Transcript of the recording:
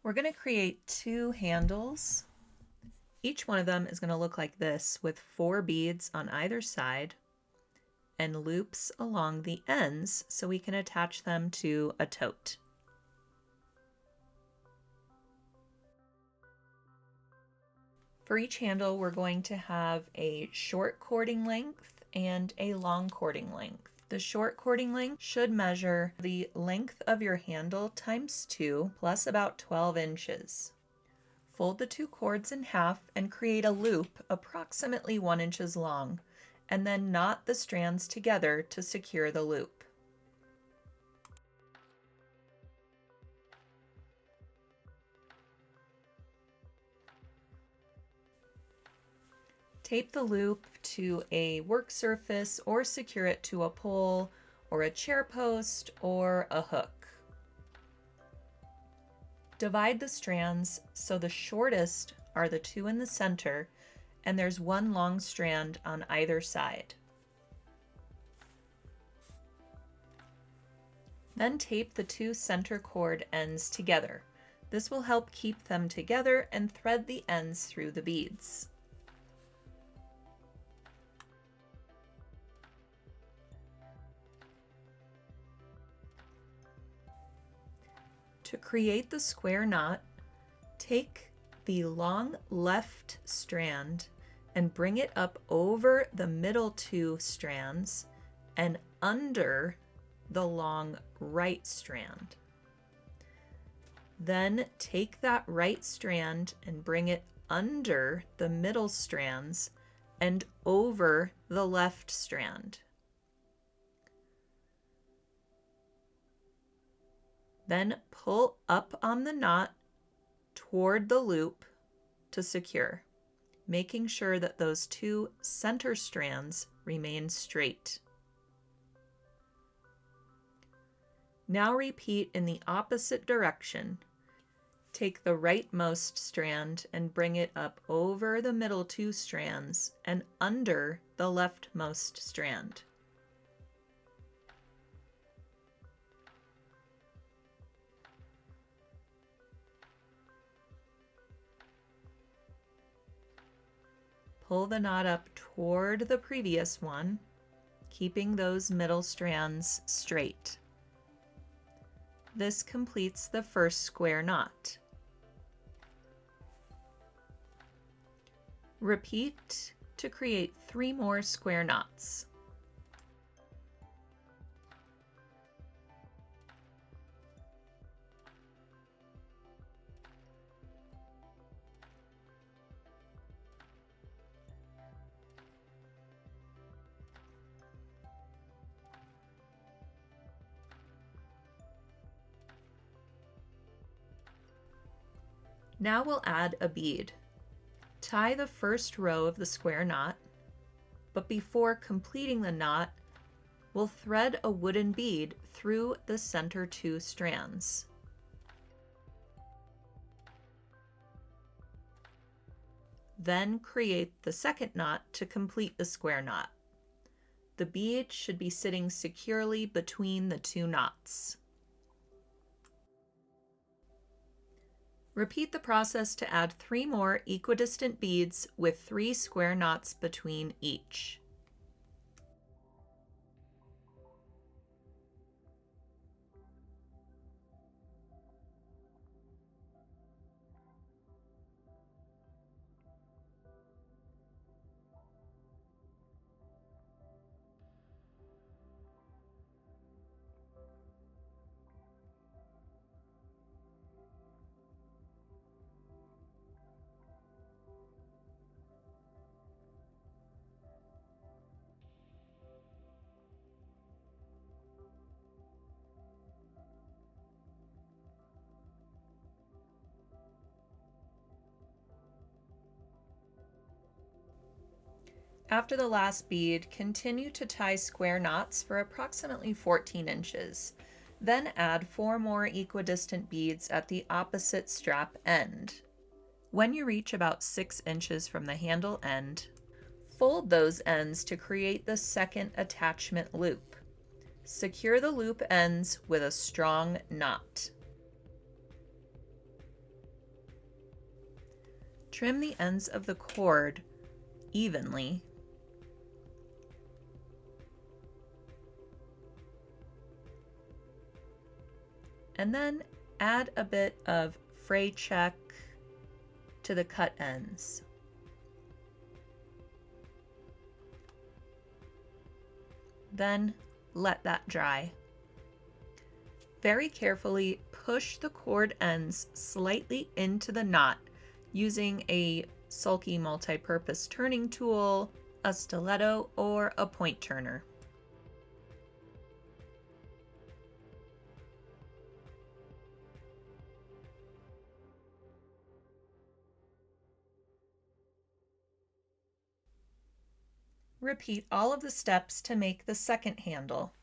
We're going to create two handles. Each one of them is going to look like this with 4 beads on either side and loops along the ends so we can attach them to a tote. For each handle, we're going to have a short cording length and a long cording length. The short cording length should measure the length of your handle times 2 plus about 12 inches. Fold the 2 cords in half and create a loop approximately 1 inch long, and then knot the strands together to secure the loop. Tape the loop to a work surface or secure it to a pole or a chair post or a hook. Divide the strands so the shortest are the 2 in the center and there's 1 long strand on either side. Then tape the 2 center cord ends together. This will help keep them together and thread the ends through the beads. To create the square knot, take the long left strand and bring it up over the middle 2 strands and under the long right strand. Then take that right strand and bring it under the middle strands and over the left strand. Then pull up on the knot toward the loop to secure, making sure that those 2 center strands remain straight. Now repeat in the opposite direction. Take the rightmost strand and bring it up over the middle 2 strands and under the leftmost strand. Pull the knot up toward the previous one, keeping those middle strands straight. This completes the first square knot. Repeat to create 3 more square knots. Now we'll add a bead. Tie the first row of the square knot, but before completing the knot, we'll thread a wooden bead through the center 2 strands. Then create the second knot to complete the square knot. The bead should be sitting securely between the 2 knots. Repeat the process to add 3 more equidistant beads with 3 square knots between each. After the last bead, continue to tie square knots for approximately 14 inches. Then add 4 more equidistant beads at the opposite strap end. When you reach about 6 inches from the handle end, fold those ends to create the second attachment loop. Secure the loop ends with a strong knot. Trim the ends of the cord evenly. And then add a bit of fray check to the cut ends. Then let that dry. Very carefully push the cord ends slightly into the knot using a Sulky multi-purpose turning tool, a stiletto, or a point turner. Repeat all of the steps to make the second handle.